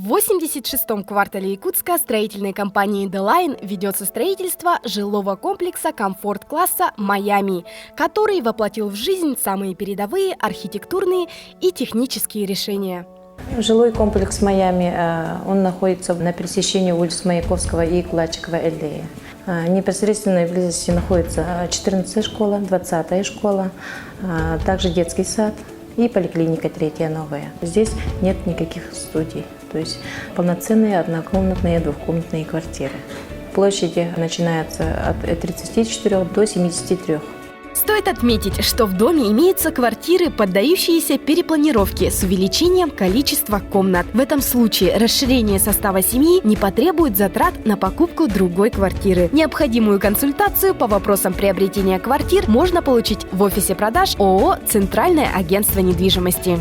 В 86-м квартале Якутска строительной компанией The Line ведется строительство жилого комплекса комфорт-класса «Майами», который воплотил в жизнь самые передовые архитектурные и технические решения. Жилой комплекс «Майами», он находится на пересечении улиц Маяковского и Кулачикова аллеи. Непосредственной близости находится 14-я школа, 20-я школа, также детский сад и поликлиника 3-я новая. Здесь нет никаких студий, то есть полноценные однокомнатные, двухкомнатные квартиры. Площади начинаются от 34 до 73. Стоит отметить, что в доме имеются квартиры, поддающиеся перепланировке с увеличением количества комнат. В этом случае расширение состава семьи не потребует затрат на покупку другой квартиры. Необходимую консультацию по вопросам приобретения квартир можно получить в офисе продаж ООО «Центральное агентство недвижимости».